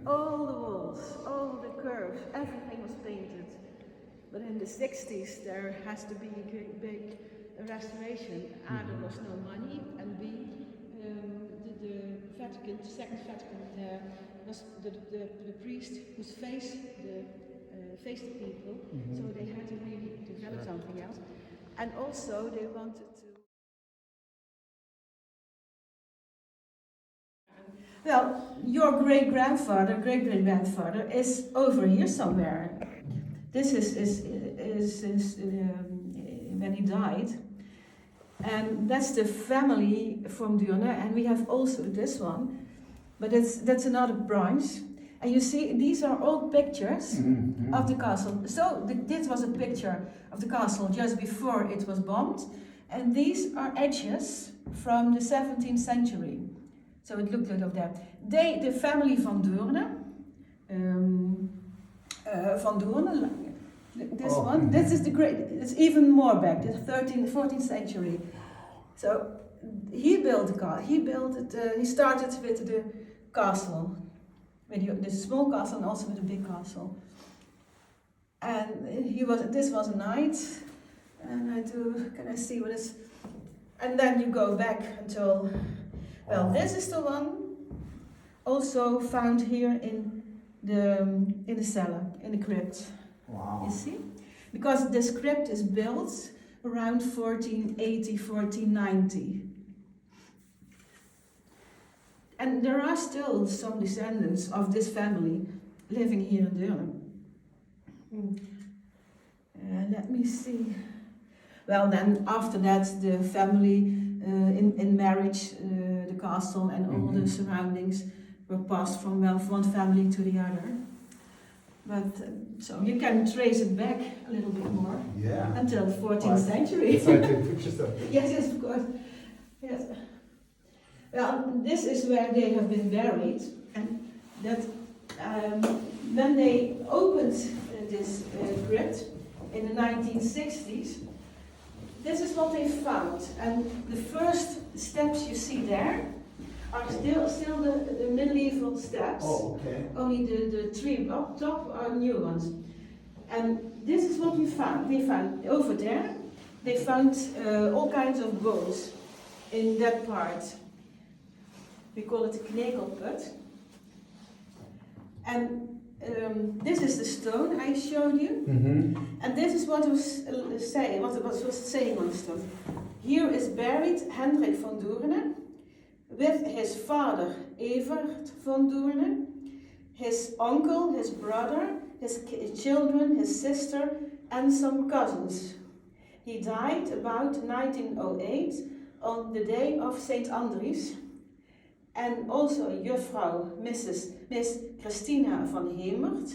All the walls, all the curves, everything was painted. But in the 60s there has to be a big restoration. A, there was no money, and B, the Vatican, the Second Vatican, was the priest whose face faced the people, so they had to really develop something else. And also they wanted to... Well, your great-great-grandfather is over here somewhere. This is when he died. And that's the family from Deurne, and we have also this one, but that's another branch. And you see, these are old pictures of the castle. So this was a picture of the castle just before it was bombed, and these are etches from the 17th century. So it looked like that. The family van Deurne, this one, this is the great, it's even more back, the 13th, 14th century. So he built the castle, he started with the castle, with the small castle and also with the big castle. And this was a knight, and can I see what is, and then you go back until, well, this is the one also found here in the cellar, in the crypt. Wow. You see? Because this crypt is built around 1480, 1490. And there are still some descendants of this family living here in Deurne. Let me see. Well, then after that, the family in marriage, the castle and all the surroundings were passed from one family to the other. But so you can trace it back a little bit more until the 14th century. So I take pictures of it. Yes, of course. Yes. Well, this is where they have been buried, and that when they opened this crypt in the 1960s, this is what they found. And the first steps you see there are still the medieval steps. Oh, okay. Only the three up top are new ones. And this is what we found. They found over there, they found all kinds of bones in that part. We call it the knegelput. And this is the stone I showed you. And this is what was saying, what was saying on the stone. Here is buried Hendrik van Deurne, with his father Evert van Deurne, his uncle, his brother, his children, his sister, and some cousins. He died about 1908 on the day of St. Andries, and also Juffrouw Miss Christina van Hemert.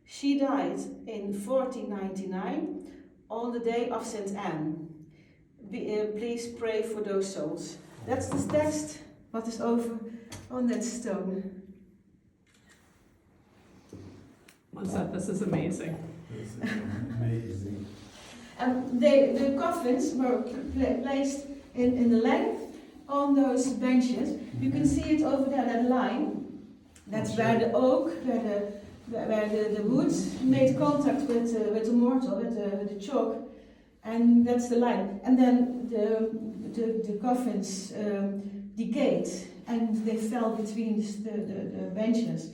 She died in 1499 on the day of St. Anne. Please pray for those souls. That's the text, what is over on that stone. This is amazing. This is amazing. And the coffins were placed in the length on those benches. You can see it over there, that line. That's where the oak, where the wood made contact with the mortar, with the chalk. And that's the line. And then the coffins decayed and they fell between the benches.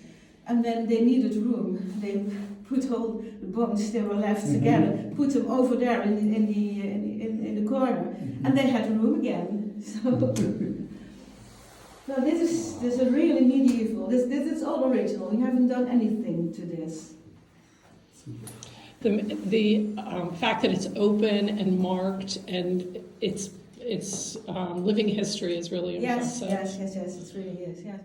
And then they needed room. They put all the bones they were left together, put them over there in the corner, and they had room again. So, no, this is a really medieval. This is all original. We haven't done anything to this. The fact that it's open and marked and it's living history is really impressive. Yes, it really is. Yes.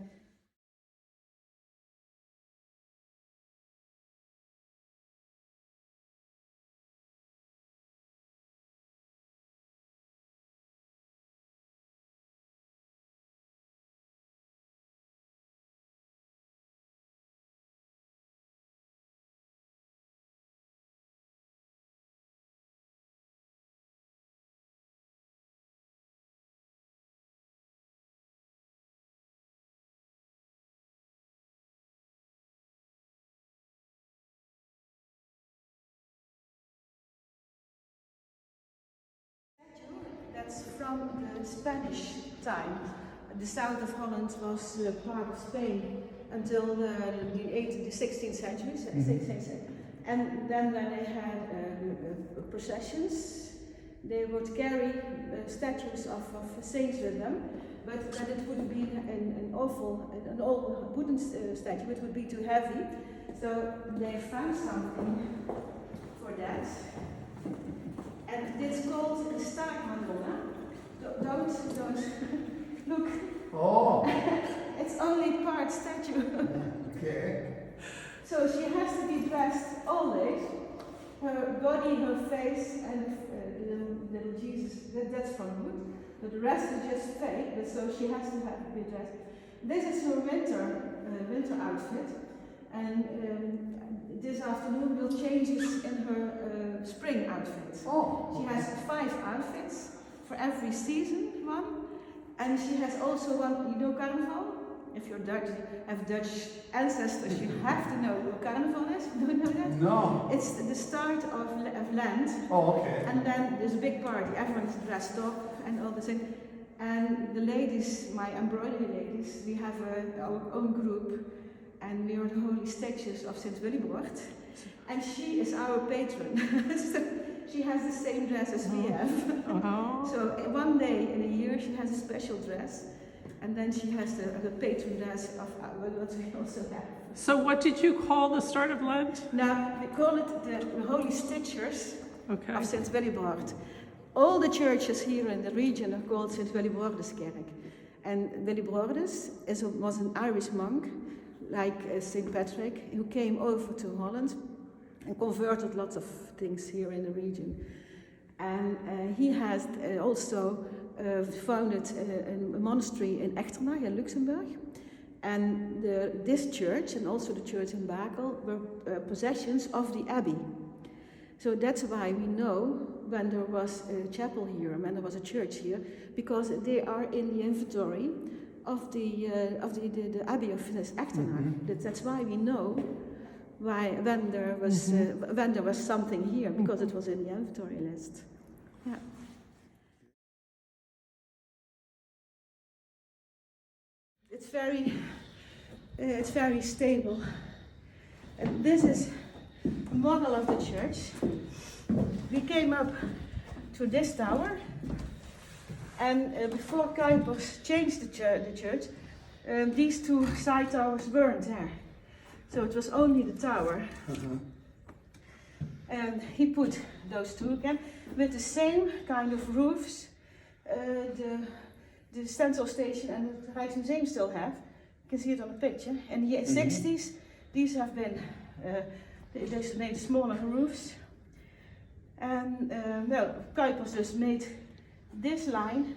from the Spanish time. The south of Holland was part of Spain until the 16th century. 16th century. And then when they had processions, they would carry statues of saints with them, but then it would be an old wooden statue. It would be too heavy, so they found something for that, and it's called the Star Madonna. Don't look. Oh. It's only part statue. Okay. So she has to be dressed always. Her body, her face, and little Jesus, that's from wood. But the rest is just fake, but so she has to be dressed. This is her winter outfit. And this afternoon we'll change this in her spring outfit. Oh. She has 5 outfits for every season, one. And she has also one, you know Carnival? If you're Dutch, have Dutch ancestors, you have to know what Carnival is. Do you know that? No. It's the start of Lent. Oh, okay. And then there's a big party. Everyone's dressed up and all the things. And the ladies, my embroidery ladies, we have our own group. And we are the holy statues of St. Willibrord. And she is our patron. So she has the same dress as we have. Oh. So one day in a year she has a special dress. And then she has the patron dress of what we also have. So what did you call the start of Lent? Now, we call it the Holy Stitchers Okay. of St. Willibrord. All the churches here in the region are called St. Willibrorduskerk. And Willibrordus was an Irish monk, like St. Patrick, who came over to Holland and converted lots of things here in the region. And he has also founded a monastery in Echternach in Luxembourg. And this church and also the church in Bakel were possessions of the abbey. So that's why we know when there was a chapel here, when there was a church here, because they are in the inventory of the abbey of Echternach. Mm-hmm. That's why we know when there was something here, because it was in the inventory list. Yeah. It's very stable. And this is a model of the church. We came up to this tower, and before Kuipers changed the church, these 2 side towers weren't there. So it was only the tower. And he put those 2 again with the same kind of roofs the Central Station and the Rijksmuseum still have. You can see it on the picture. In the 60s, these have been they made smaller roofs. And Kuipers just made this line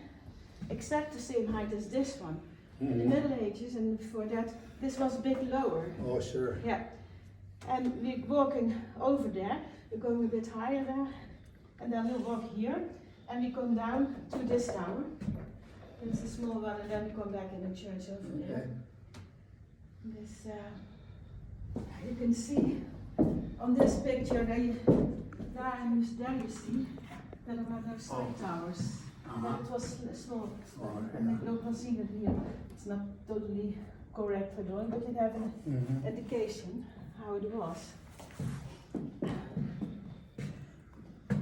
exact the same height as this one. In the Middle Ages, and before that, this was a bit lower. Oh, sure. Yeah. And we're walking over there, we're going a bit higher there, and then we'll walk here, and we come down to this tower. It's a small one, and then we come back in the church over there. Okay. This, you can see on this picture, there you see that there are no side towers. It was small, and you can see that here. It's not totally correct for drawing, but you have an indication how it was.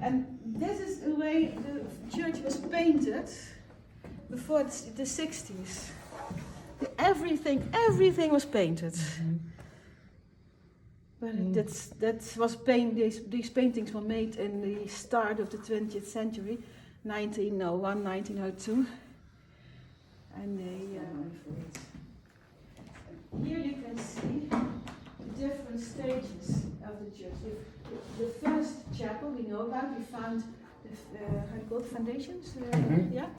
And this is the way the church was painted before the 60s. Everything was painted. But that was these paintings were made in the start of the 20th century, 1901, 1902. And here you can see the different stages of the church. The first chapel we know about, we found the foundations. Yeah.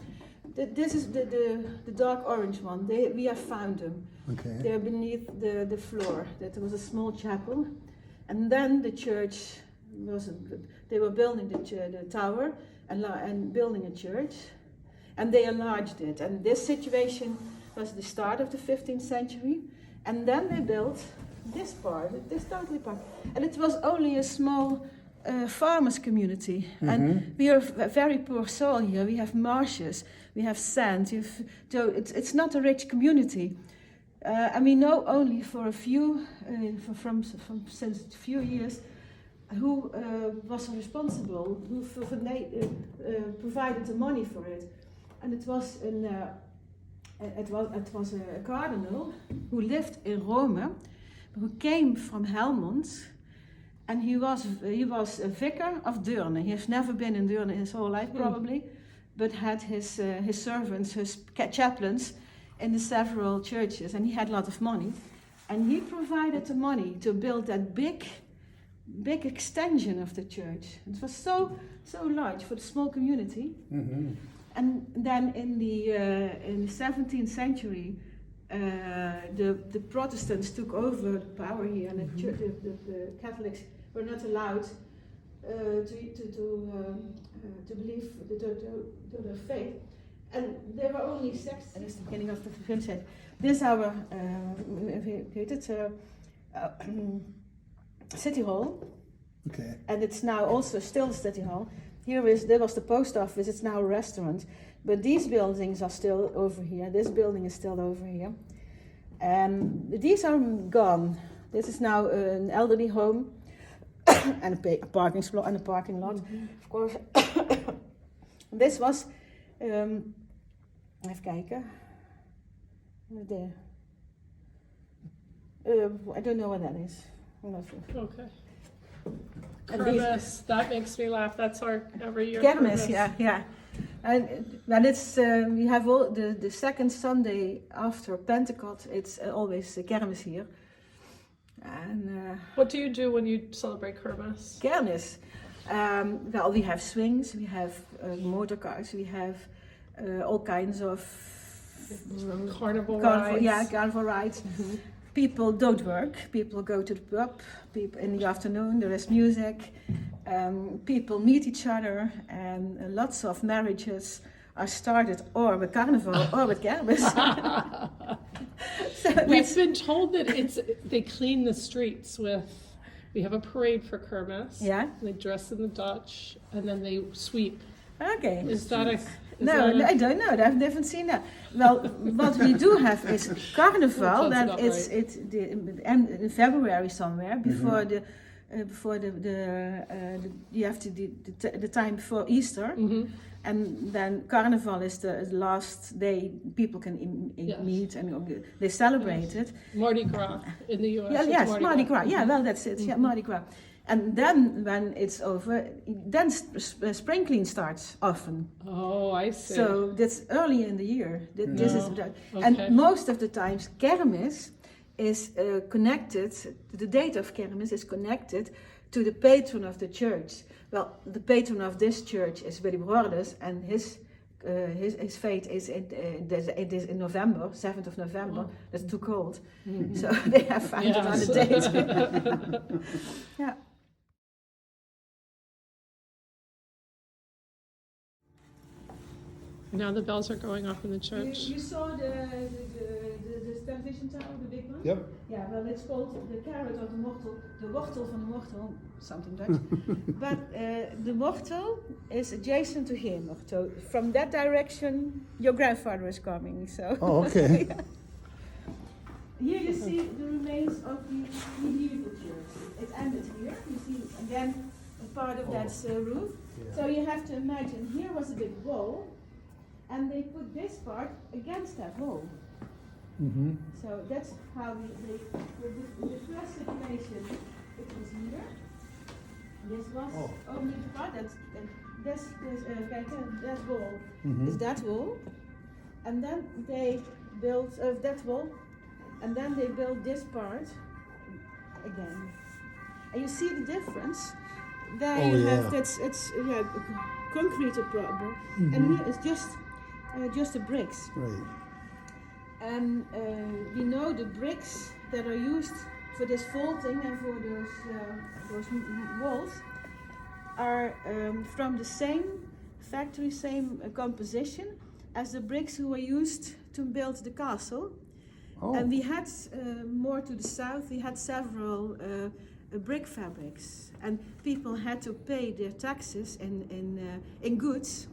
This is the dark orange one. We have found them. Okay. They're beneath the floor. That was a small chapel, and then the church was. They were building the tower and building a church, and they enlarged it. And this situation was the start of the 15th century, and then they built this part, this totally part, and it was only a small a farmers community, and we are a very poor soil here. We have marshes, we have sand. So it's not a rich community, and we know only for a few, from since a few years, who was responsible, who provided the money for it, and it was a cardinal who lived in Rome, who came from Helmond. And he was a vicar of Deurne. He has never been in Deurne his whole life, probably, but had his servants, his chaplains, in the several churches, and he had a lot of money, and he provided the money to build that big extension of the church. It was so large for the small community, and then in the 17th century. The Protestants took over the power here, and the Catholics were not allowed to believe to their faith, and there were only sects. Dat is the beginning of the film. This is our city hall, Okay. and it's now also still city hall. There was the post office. It's now a restaurant. But these buildings are still over here. This building is still over here. These are gone. This is now an elderly home and a parking lot, of course. This was, even kijken. There. I don't know what that is. I'm not sure. Okay. Kermis, that makes me laugh. That's our every year. Kermis, yeah. And it's we have all the second Sunday after Pentecost. It's always Kermis here. And what do you do when you celebrate Kermis? Kermis. Well, we have swings, we have motor cars, we have all kinds of Carnival rides. Yeah, carnival rides. People don't work. People go to the pub. People in the afternoon there is music. People meet each other, and lots of marriages are started or with carnival or with kermis. So we've been told that they clean the streets with. We have a parade for Kermis. Yeah. They dress in the Dutch, and then they sweep. Okay. Is that a? I don't know. I've never seen that. Well, what we do have is carnival. That it's in February somewhere before the you have to the time before Easter, and then carnival is the last day people can meet and they celebrate it. Mardi Gras in the U.S. Yeah, yes, Mardi Gras. Yeah, well, that's it. Yeah, Mardi Gras. And then when it's over, then spring clean starts often. Oh, I see. So that's early in the year. This is okay. And most of the times kermis is connected, the date of kermis is connected to the patron of the church. Well, the patron of this church is Willy Brothers, and his fate is it is in November, 7th of November. That's too cold. So they have found another date. Yeah. Now the bells are going off in the church. You saw the television tower, the big one? Yep. Yeah, well, it's called the carrot of the wortel, the wortel van de wortel, something Dutch. But the wortel is adjacent to him. So from that direction, your grandfather is coming. So. Oh, okay. Yeah. Here you see the remains of the medieval church. It ended here. You see again a part of that roof. Yeah. So you have to imagine here was a big wall. And they put this part against that wall. So that's how the first situation, it was here. This was only the part that wall is that wall. And then they built that wall, and then they built this part again. And you see the difference. There you have it's concrete problem, and here it's just the bricks. Right. And you know the bricks that are used for this vaulting and for those walls are from the same factory, same composition as the bricks who were used to build the castle. Oh. And we had more to the south. We had several brick fabrics, and people had to pay their taxes in goods,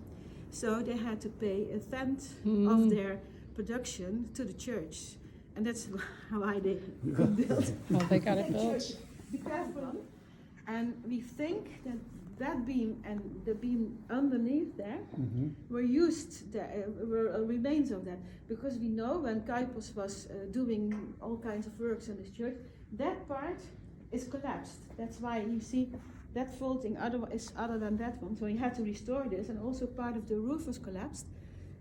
so they had to pay a tenth of their production to the church, and that's why they could build. Well, they got the it built. church. Be careful. And we think that that beam and the beam underneath there were used, were remains of that, because we know when Kuipers was doing all kinds of works in this church, that part is collapsed. That's why you see that vaulting is other than that one. So he had to restore this, and also part of the roof was collapsed.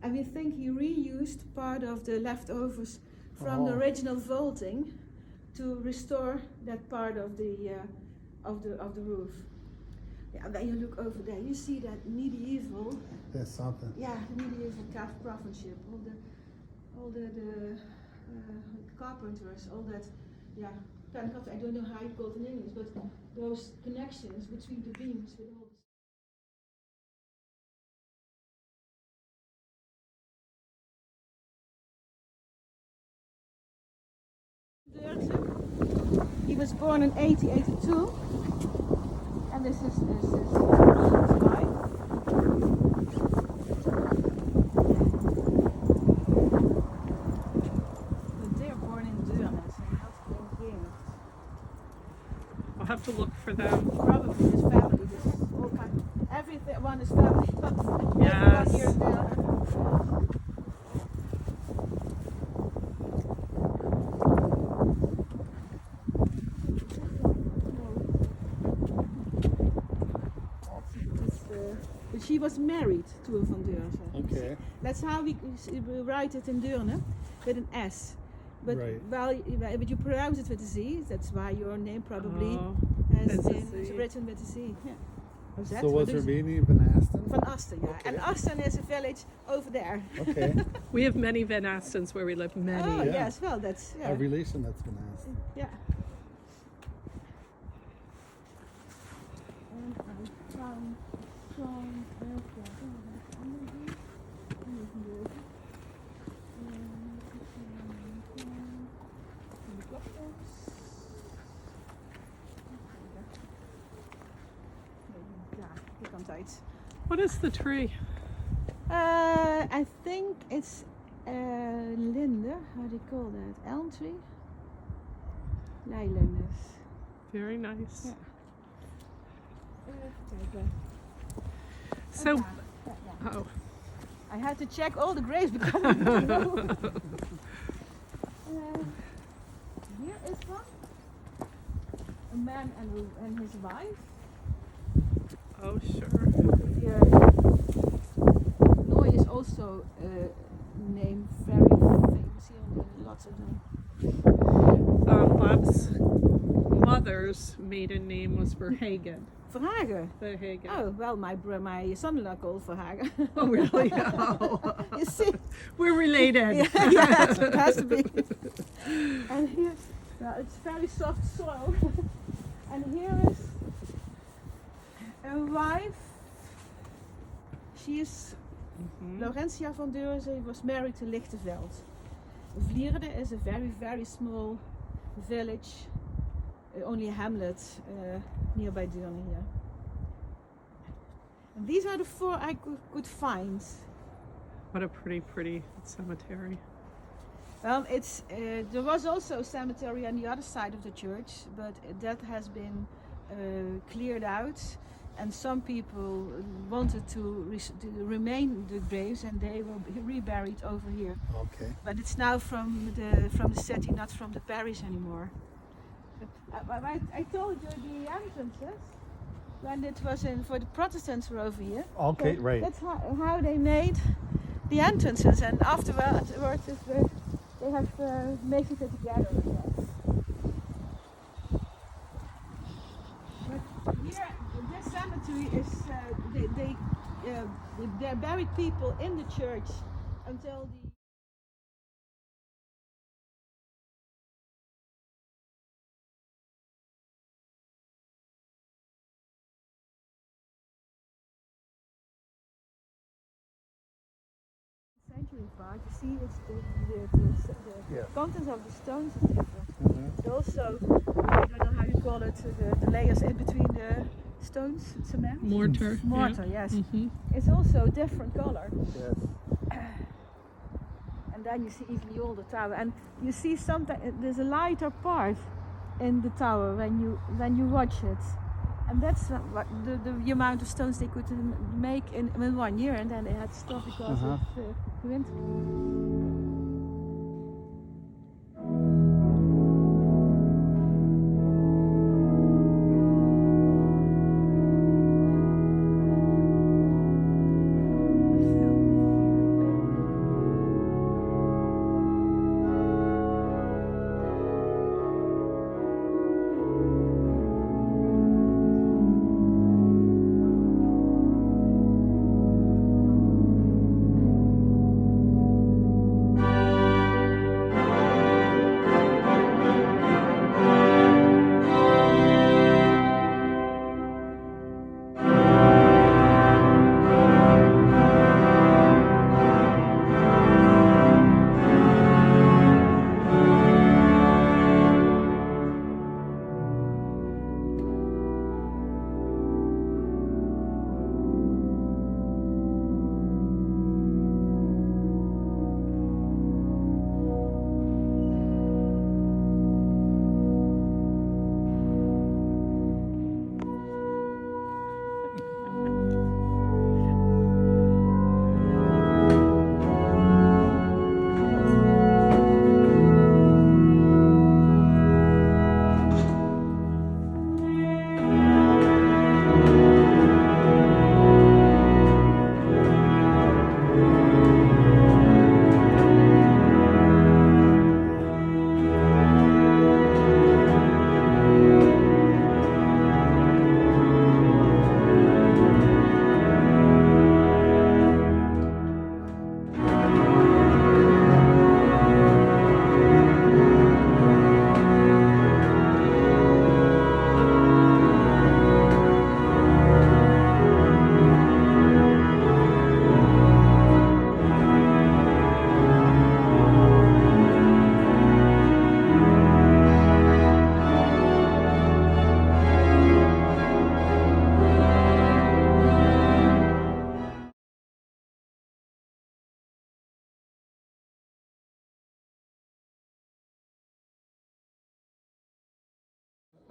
And we think he reused part of the leftovers from the original vaulting to restore that part of the roof. Yeah, when you look over there, you see that medieval. There's something. Yeah, the medieval craftsmanship, all the carpenters, all that. Yeah, I don't know how you call it in English, but those connections between the beams with all. Deurne. He was born in 1882, and this is his wife. But they're born in Deurne, so not in Deurne. I'll have to look for them. Probably his family, this all kind. Everyone is family, but everyone Yes. here in Deurne. But she was married to a Van Deurne. Okay. That's how we write it in Deurne, with an S. But but you pronounce it with a Z. That's why your name probably has been written with a Z. Yeah. So was her baby Van Asten? Van Asten, yeah. Okay. And Asten is a village over there. Okay. We have many Van Astens where we live. Many. Oh Yeah. yes, well that's A relation that's Van Asten. yeah. And I found from hier komt uit. What is the tree? I think it's linde. How do you call that? Elm tree? Leilinders. Very nice. Yeah. So, Yeah. oh, I had to check all the graves because I didn't know. Here is one. A man and his wife. oh sure. Here, Noy is also named very famous here. Lots of them. Bob's mother's maiden name was Verhagen. Verhagen. Verhagen. Oh well, my son-in-law called Verhagen. Oh, really? Oh. You see? We're related. Yes, it has to be. And here, well, it's very soft soil. And here is a wife. She is Laurentia van Deurne. She was married to Lichtenveld. Vlierde is a very, very small village, only a hamlet nearby Deurne here. And these are the four I could find. What a pretty cemetery. Well, it's there was also a cemetery on the other side of the church, but that has been cleared out, and some people wanted to remain the graves, and they were reburied over here. Okay. But it's now from the city, not from the parish anymore. I told you the entrances when it was for the Protestants were over here. Okay, So right. That's how they made the entrances, and afterwards they have mixed it together again. But here, this cemetery is they buried people in the church until the. Century moving part, you see it's the Yeah. contents of the stones is different. But also, I don't know how you call it, the layers in between the stones, cement? Mortar. Mortar, yes. Mm-hmm. It's also different color. Yes. And then you see easily all the tower. And you see sometimes there's a lighter part in the tower when you watch it. And that's what the amount of stones they could make in 1 year, and then they had to stop because of the winter.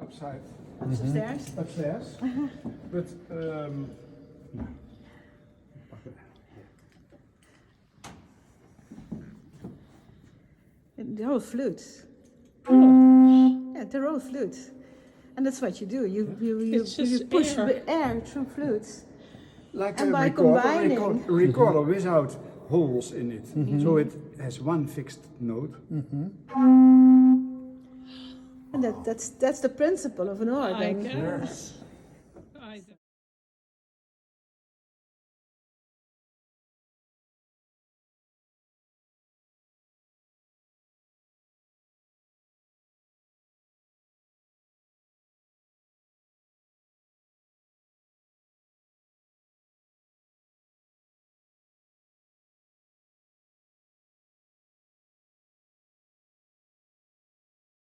Upside. Upstairs. Upstairs. But They're all flutes. Oh. Yeah, they're all flutes. And that's what you do. You It's just you push air. air through flutes. like And a by recorder, combining- recorder without holes in it, so it has one fixed note. And that's the principle of an I organ. guess.